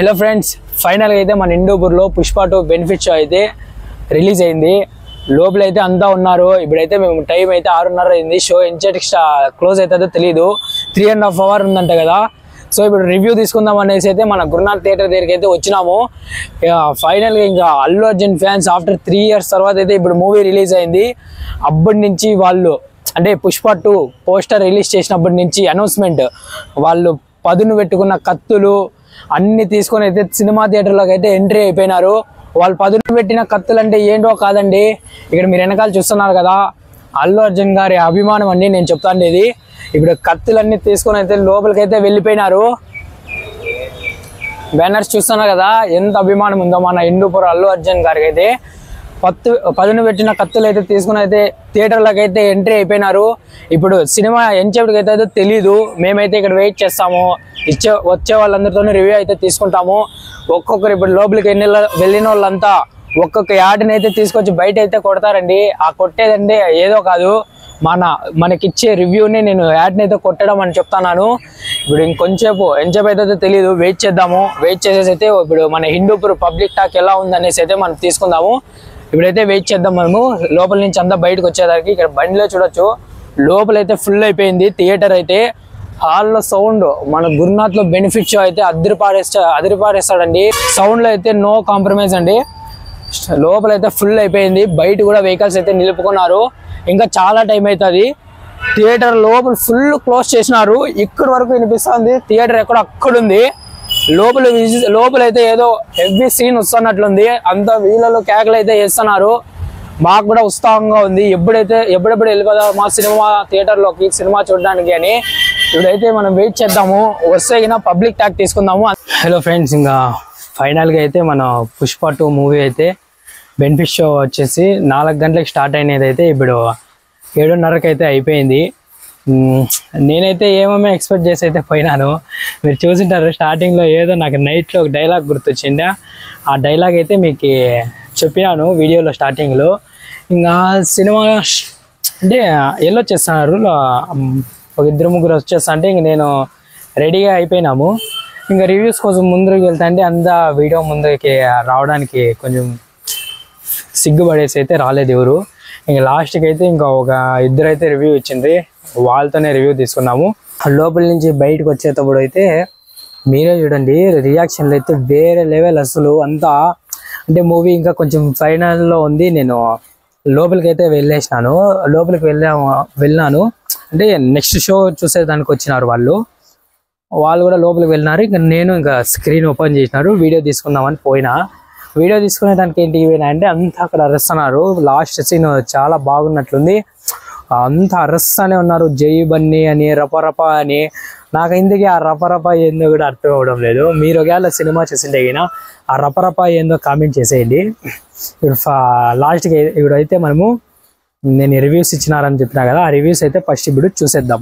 Hello friends, ఫైనల్గా అయితే మన హిందూపూర్లో పుష్ప 2 బెనిఫిట్ షో అయితే రిలీజ్ అయింది. లోపల అయితే అంతా ఉన్నారు. ఇప్పుడైతే మేము టైం అయితే 6:30 అయింది. షో ఎంచేటికి క్లోజ్ అవుతుందో తెలియదు. 3.5 hours ఉందంట కదా. సో ఇప్పుడు రివ్యూ తీసుకుందాం అనేసి అయితే మన గురునాథ్ థియేటర్ దగ్గరికి అయితే వచ్చినాము. ఫైనల్గా ఇంకా Allu Arjun fans after 3 years తర్వాత అయితే ఇప్పుడు మూవీ రిలీజ్ అయింది. అప్పటి నుంచి వాళ్ళు అంటే పుష్ప 2 పోస్టర్ రిలీజ్ చేసినప్పటి నుంచి అనౌన్స్మెంట్ వాళ్ళు పదును పెట్టుకున్న కత్తులు అన్ని తీసుకొని అయితే సినిమా థియేటర్లోకి అయితే ఎంట్రీ అయిపోయినారు. వాళ్ళు పదును పెట్టిన కత్తులు అంటే ఏంటో కాదండి, ఇక్కడ మీరు వెనకాల చూస్తున్నారు కదా, అల్లు అర్జున్ గారి అభిమానం అండి. నేను చెప్తాను ఇది. ఇప్పుడు కత్తులన్నీ తీసుకొని అయితే లోపలికైతే వెళ్ళిపోయినారు. బ్యానర్స్ చూస్తున్నారు కదా, ఎంత అభిమానం ఉందో మన హిందూపూర్ అల్లు అర్జున్ గారికి అయితే. పదును పెట్టిన కత్తులు అయితే తీసుకుని అయితే థియేటర్లోకి అయితే ఎంట్రీ అయిపోయినారు. ఇప్పుడు సినిమా ఎంచేపటికైతే అయితే తెలీదు. మేమైతే ఇక్కడ వెయిట్ చేస్తాము. వచ్చే వాళ్ళందరితో రివ్యూ అయితే తీసుకుంటాము. ఒక్కొక్కరు ఇప్పుడు లోపలికి వెళ్ళిన వాళ్ళంతా ఒక్కొక్క యాడ్ని అయితే తీసుకొచ్చి బయట అయితే కొడతారండి. ఆ కొట్టేదండి ఏదో కాదు, మనకిచ్చే రివ్యూని నేను యాడ్ని అయితే కొట్టడం అని చెప్తాను. ఇప్పుడు ఇంకొంచేపు ఎంచేపు అయితే తెలీదు, వెయిట్ చేద్దాము. వెయిట్ చేసేసి అయితే ఇప్పుడు మన హిందూపూర్ పబ్లిక్ టాక్ ఎలా ఉందనేసి అయితే మనం తీసుకుందాము. ఇప్పుడైతే వెయిట్ చేద్దాం మనము. లోపల నుంచి అంతా బయటకు వచ్చేదానికి ఇక్కడ బండిలో చూడొచ్చు, లోపలైతే ఫుల్ అయిపోయింది థియేటర్ అయితే. హాల్లో సౌండ్ మన గురునాథ్లో బెనిఫిట్ షో అయితే అదిరిపారేస్తాడండి. సౌండ్లో అయితే నో కాంప్రమైజ్ అండి. లోపలైతే ఫుల్ అయిపోయింది. బయట కూడా వెహికల్స్ అయితే నిలుపుకున్నారు. ఇంకా చాలా టైం అవుతుంది. థియేటర్ లోపల ఫుల్ క్లోజ్ చేసినారు. ఇక్కడ వరకు వినిపిస్తుంది. థియేటర్ ఎక్కడ అక్కడుంది. లోపలైతే ఏదో హెవీ సీన్ వస్తున్నట్లుంది. అంత వీళ్ళలో కేకలు అయితే వేస్తున్నారు. మాకు కూడా ఉత్సాహంగా ఉంది. ఎప్పుడెప్పుడు వెళ్ళిపోదాం మా సినిమా థియేటర్లోకి సినిమా చూడడానికి అని. ఇప్పుడైతే మనం వెయిట్ చేద్దాము. వస్తే పబ్లిక్ టాక్ తీసుకుందాము. హలో ఫ్రెండ్స్, ఇంకా ఫైనల్గా అయితే మన పుష్ప 2 మూవీ అయితే బెనిఫిట్ షో వచ్చేసి 4 గంటలకు స్టార్ట్ అయినది అయితే ఇప్పుడు 7:30కి అయితే అయిపోయింది. నేనైతే ఏమేమి ఎక్స్పెక్ట్ చేసి అయితే పోయినాను. మీరు చూసింటారు స్టార్టింగ్లో ఏదో నాకు నైట్లో ఒక డైలాగ్ గుర్తొచ్చింది. ఆ డైలాగ్ అయితే మీకు చెప్పినాను వీడియోలో స్టార్టింగ్లో. ఇంకా సినిమా అంటే వెళ్ళొచ్చేస్తున్నారు, ఒక 2-3 వచ్చేస్తా అంటే ఇంక నేను రెడీగా అయిపోయినాము. ఇంకా రివ్యూస్ కోసం ముందుకు వెళ్తా అంటే అంతా వీడియో ముందుకి రావడానికి కొంచెం సిగ్గుపడేసి అయితే రాలేదు ఎవరు. ఇంకా లాస్ట్కి అయితే ఇంకా ఒక 2 అయితే రివ్యూ ఇచ్చింది, వాళ్ళతోనే రివ్యూ తీసుకున్నాము. లోపల నుంచి బయటకు వచ్చేటప్పుడు అయితే మీరే చూడండి, రియాక్షన్లు అయితే వేరే లెవెల్. అసలు అంతా అంటే మూవీ ఇంకా కొంచెం ఫైనల్లో ఉంది. నేను లోపలికి అయితే లోపలికి వెళ్ళాను అంటే నెక్స్ట్ షో చూసేదానికి వచ్చినారు వాళ్ళు కూడా లోపలికి వెళ్ళినారు. ఇంకా నేను ఇంకా స్క్రీన్ ఓపెన్ చేసినారు, వీడియో తీసుకుందామని పోయినా. వీడియో తీసుకునే దానికి ఏంటి పోయినా అంటే అంతా అక్కడ అరుస్తున్నారు. లాస్ట్ సీన్ చాలా బాగున్నట్లుంది. అంతా అరుస్తూనే ఉన్నారు, జై బన్నీ అని, రపరప అని. నాకు ఇందుకే ఆ రపరప ఏందో కూడా అర్థం అవ్వడం లేదు. మీరు ఒకవేళ సినిమా చూసింటే అయినా ఆ రపరప ఏందో కామెంట్ చేసేయండి. ఇప్పుడు లాస్ట్కి ఇప్పుడైతే నేను రివ్యూస్ ఇచ్చినారని చెప్పినా కదా, ఆ రివ్యూస్ అయితే ఫస్ట్ ఇప్పుడు చూసేద్దాం.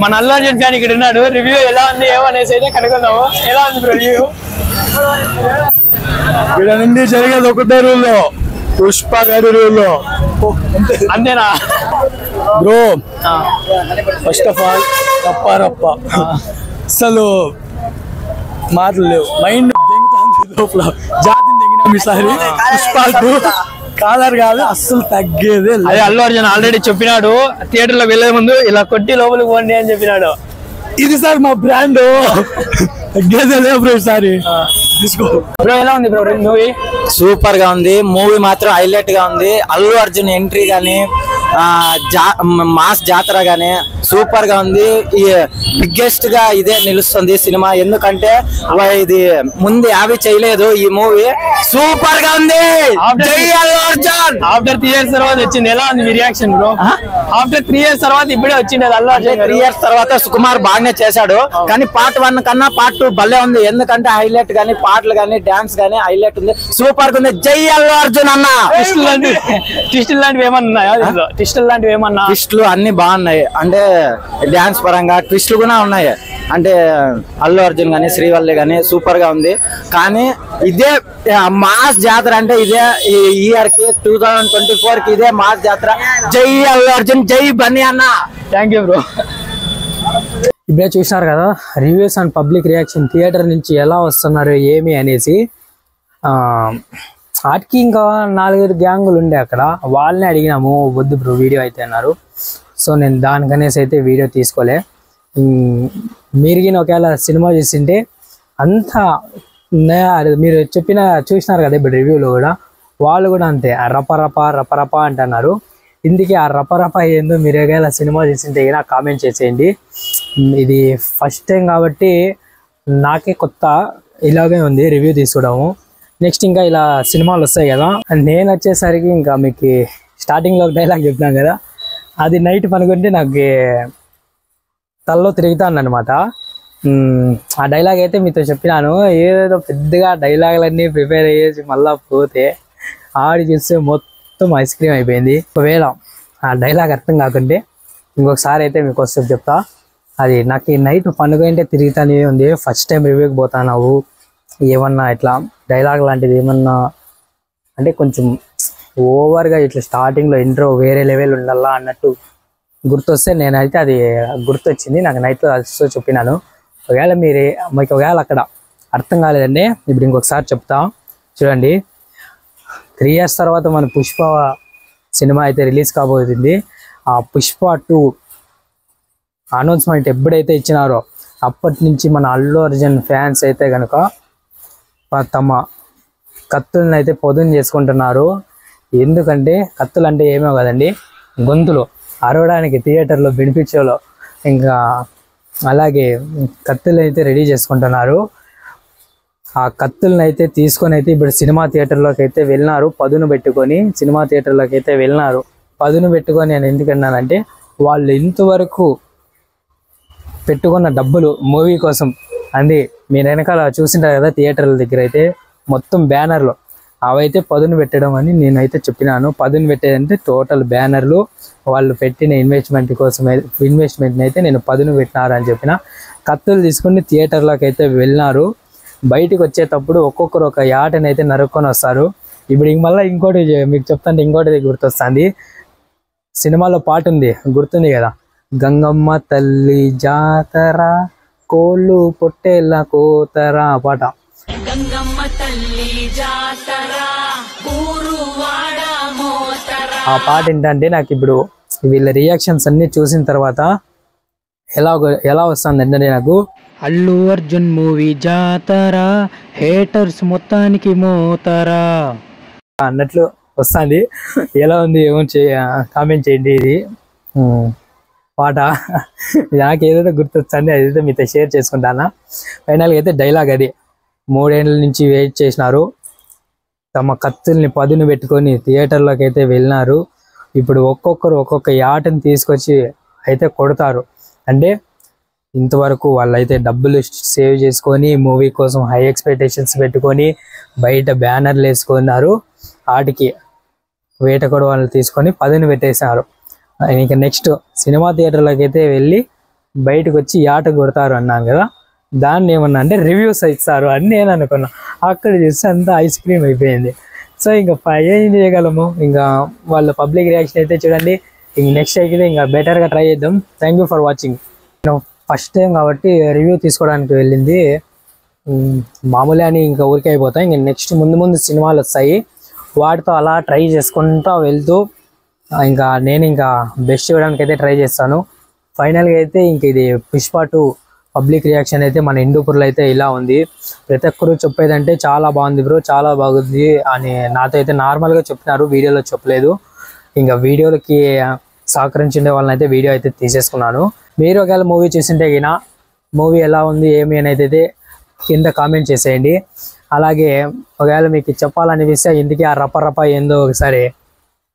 మన అల్లు అర్జున్ ఫ్యాన్ ఇక్కడ ఉన్నాడు. రివ్యూ ఎలా ఉంది ఏమనేసి అయితే కనుక్కుందాము. ఎలా ఉంది బ్రో రివ్యూ? ఇక్కడ నుండి జరిగేది ఒకటే రూల్లో, పుష్ప గారి రూల్లో అంతేనా బ్రో? ఫస్ట్ ఆఫ్ ఆల్ రప్ప అసలు మాటలు లేవు, మైండ్ దెంగుతుంది లోపల. జాతిని దెంగినాం ఈసారి. పుష్పాలు కాలర్ కాదు అస్సలు తగ్గేదే. అదే అల్లు అర్జున్ ఆల్రెడీ చెప్పినాడు, థియేటర్ లో వెళ్లే ముందు ఇలా కొట్టి లోపలికి పోండి అని చెప్పినాడు. ఇది సార్ మా బ్రాండ్, తగ్గేదే లేదు బ్రో ఈసారి. తీసుకో బ్రో. ఎలా ఉంది బ్రో మూవీ? సూపర్ గా ఉంది. మూవీ మాత్రం హైలైట్ గా ఉంది. అల్లు అర్జున్ ఎంట్రీ గానీ, మాస్ జాతర గానీ సూపర్ గా ఉంది. బిగ్గెస్ట్ గా ఇదే నిలుస్తుంది సినిమా. ఎందుకంటే ఇది ముందు యాభై చేయలేదు ఈ మూవీ. సూపర్ గా ఉంది. జై అల్లు అర్జున్. ఆఫ్టర్ 3 years తర్వాత వచ్చింది. ఎలా ఉంది మీ రియాక్షన్ బ్రో? ఆఫ్టర్ 3 years తర్వాత ఇప్పుడే వచ్చింది అల్లు అర్జున్. 3 years తర్వాత సుకుమార్ బాగానే చేశాడు, కానీ పార్ట్ 1 కన్నా పార్ట్ 2 భలే ఉంది. ఎందుకంటే హైలైట్ గానీ, పాటలు గానీ, డాన్స్ గానీ హైలైట్ ఉంది. సూపర్ గా ఉంది. జై అల్లు అర్జున్ అన్న. ట్విస్టులు లాంటివి ఏమన్నా? ట్విస్టులు లాంటివి ఏమన్నా? ట్విస్టులు అన్ని బాగున్నాయి. అంటే డ్యాన్స్ పరంగా ట్విస్టులు కూడా ఉన్నాయి. అంటే అల్లు అర్జున్ గానీ, శ్రీవల్లి గానీ సూపర్ గా ఉంది. కానీ ఇదే మాస్ జాతర అంటే ఇదే ఈ ఇయర్ కి 2024 కి ఇదే మాస్ జాతర. జై అల్లు అర్జున్, జై బన్నీ అన్న. Thank you bro. ఇప్పుడే చూసినారు కదా reviews and public reaction, theatre నుంచి ఎలా వస్తున్నారు ఏమి అనేసి. వాటికి ఇంకా 4-5 గ్యాంగులు ఉండే అక్కడ, వాళ్ళని అడిగినాము. వద్దు బ్రో వీడియో అయితే అన్నారు. సో నేను దానికనేసి అయితే వీడియో తీసుకోలే. మీరు ఒకవేళ సినిమా చూసింటే అంతా మీరు చూసినారు కదా ఇప్పుడు రివ్యూలో కూడా, వాళ్ళు కూడా అంతే రపరప అంటున్నారు. ఇందుకే ఆ రపరప ఏందో మీరు ఒకవేళ సినిమా చూసింటే అయినా కామెంట్ చేసేయండి. ఇది ఫస్ట్ టైం కాబట్టి నాకే కొత్త ఇలాగే ఉంది రివ్యూ తీసుకోవడము. నెక్స్ట్ ఇంకా ఇలా సినిమాలు వస్తాయి కదా, నేను వచ్చేసరికి ఇంకా మీకు స్టార్టింగ్లో ఒక డైలాగ్ చెప్పినాను కదా, అది నైట్ పనుకుంటే నాకు తలలో తిరుగుతానమాట. ఆ డైలాగ్ అయితే మీతో చెప్పినాను. ఏదేదో పెద్దగా డైలాగులన్నీ ప్రిపేర్ అయ్యేసి మళ్ళీ పోతే ఆడి చూస్తే మొత్తం ఐస్ క్రీమ్ అయిపోయింది. ఒకవేళ ఆ డైలాగ్ అర్థం కాకుంటే ఇంకొకసారి అయితే మీకు వస్తే చెప్తా. అది నాకు నైట్ పనుకుంటే తిరుగుతానే ఉంది. ఫస్ట్ టైం రివ్యూకి పోతాను. ఏమన్నా ఇట్లా డైలాగ్ లాంటిది ఏమన్నా అంటే కొంచెం ఓవర్గా ఇట్లా స్టార్టింగ్లో ఇంట్రో వేరే లెవెల్ ఉండాలా అన్నట్టు గుర్తొస్తే నేనైతే అది గుర్తొచ్చింది. నాకు నైట్లో అసలు చెప్పినాను. ఒకవేళ మీకు ఒకవేళ అక్కడ అర్థం కాలేదండి, ఇప్పుడు ఇంకొకసారి చెప్తా చూడండి. 3 years తర్వాత మన పుష్ప సినిమా అయితే రిలీజ్ కాబోతుంది. ఆ పుష్ప 2 అనౌన్స్మెంట్ ఎప్పుడైతే ఇచ్చినారో అప్పటి నుంచి మన అల్లు అర్జున్ ఫ్యాన్స్ అయితే కనుక తమ కత్తులను అయితే పొదును చేసుకుంటున్నారు. ఎందుకంటే కత్తులు అంటే ఏమో కదండి, గొంతులు అరవడానికి థియేటర్లో వినిపించేలో, ఇంకా అలాగే కత్తులు అయితే రెడీ చేసుకుంటున్నారు. ఆ కత్తులను అయితే తీసుకొని అయితే ఇప్పుడు సినిమా థియేటర్లోకి అయితే వెళ్ళినారు. పదును పెట్టుకొని సినిమా థియేటర్లోకి అయితే వెళ్ళినారు. పదును పెట్టుకొని నేను ఎందుకన్నానంటే, వాళ్ళు ఇంతవరకు పెట్టుకున్న డబ్బులు మూవీ కోసం అంది. మీరు వెనకాల చూసింటారు కదా థియేటర్ల దగ్గర అయితే మొత్తం బ్యానర్లు అవైతే పదును పెట్టడం అని నేనైతే చెప్పినాను. పదును పెట్టేదంటే టోటల్ బ్యానర్లు వాళ్ళు పెట్టిన ఇన్వెస్ట్మెంట్ని అయితే నేను పదును పెట్టినారు అని చెప్పిన. కత్తులు తీసుకుని థియేటర్లోకి అయితే వెళ్ళినారు. బయటికి వచ్చేటప్పుడు ఒక్కొక్కరు ఒక యాటని అయితే నరుక్కొని వస్తారు. ఇప్పుడు మళ్ళీ ఇంకోటి మీకు చెప్తాంటే ఇంకోటి గుర్తొస్తుంది. సినిమాలో పాట ఉంది, గుర్తుంది కదా, గంగమ్మ తల్లి జాతర కోళ్ళు పొట్టేళ్ళ కోతరా పాట. ఆ పాట ఏంటంటే నాకు ఇప్పుడు వీళ్ళ రియాక్షన్స్ అన్ని చూసిన తర్వాత ఎలా వస్తుంది అంటే నాకు అల్లు అర్జున్ మూవీ జాతర హేటర్స్ మొత్తానికి మోతరా అన్నట్లు వస్తుంది. ఎలా ఉంది ఏమో కామెంట్ చేయండి. ఇది పాట నాకు ఏదైతే గుర్తొస్తుంది అదైతే మీతో షేర్ చేసుకుంటానా. ఫైనల్గా అయితే డైలాగ్ అది, 3 ఏళ్ళ నుంచి వెయిట్ చేసినారు. తమ కత్తుల్ని పదును పెట్టుకొని థియేటర్లోకి అయితే వెళ్ళినారు. ఇప్పుడు ఒక్కొక్కరు ఒక్కొక్క యాటని తీసుకొచ్చి అయితే కొడతారు. అంటే ఇంతవరకు వాళ్ళైతే డబ్బులు సేవ్ చేసుకొని మూవీ కోసం హై ఎక్స్పెక్టేషన్స్ పెట్టుకొని బయట బ్యానర్లు వేసుకున్నారు. వాటికి వేటకొడ వాళ్ళు తీసుకొని పదును పెట్టేశారు. ఇంకా నెక్స్ట్ సినిమా థియేటర్లోకి అయితే వెళ్ళి బయటకు వచ్చి ఆట కొడతారు అన్నాం కదా, దాన్ని ఏమన్నా అంటే రివ్యూస్ ఇస్తారు అని నేను అనుకున్నా. అక్కడ చూస్తే అంతా ఐస్ క్రీమ్ అయిపోయింది. సో ఇంకా ఏం చేయగలము, ఇంకా వాళ్ళ పబ్లిక్ రియాక్షన్ అయితే చూడండి. ఇంక నెక్స్ట్ అయితే ఇంకా బెటర్గా ట్రై చేద్దాం. Thank you for watching. First time కాబట్టి రివ్యూ తీసుకోవడానికి వెళ్ళింది, మామూలే అని ఇంకా ఊరికే అయిపోతాయి. ఇంక నెక్స్ట్ ముందు సినిమాలు వస్తాయి, వాటితో అలా ట్రై చేసుకుంటూ వెళ్తూ ఇంకా నేను ఇంకా బెస్ట్ ఇవ్వడానికి అయితే ట్రై చేస్తాను. ఫైనల్గా అయితే ఇంక ఇది పుష్ప 2 పబ్లిక్ రియాక్షన్ అయితే మన హిందూపూర్లో అయితే ఇలా ఉంది. ప్రతి ఒక్కరు చెప్పేదంటే చాలా బాగుంది బ్రో, చాలా బాగుంది అని నాతో అయితే నార్మల్గా చెప్పినారు, వీడియోలో చెప్పలేదు. ఇంకా వీడియోలకి సహకరించే వాళ్ళని అయితే వీడియో అయితే తీసేసుకున్నాను. మీరు ఒకవేళ మూవీ చూసింటే గినా మూవీ ఎలా ఉంది ఏమి అనేది అయితే కింద కామెంట్ చేసేయండి. అలాగే ఒకవేళ మీకు చెప్పాలనిపిస్తే ఇంటికి ఆ రప ఏందో ఒకసారి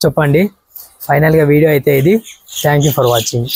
చెప్పండి. ఫైనల్గా వీడియో అయితే ఇది. Thank you for watching.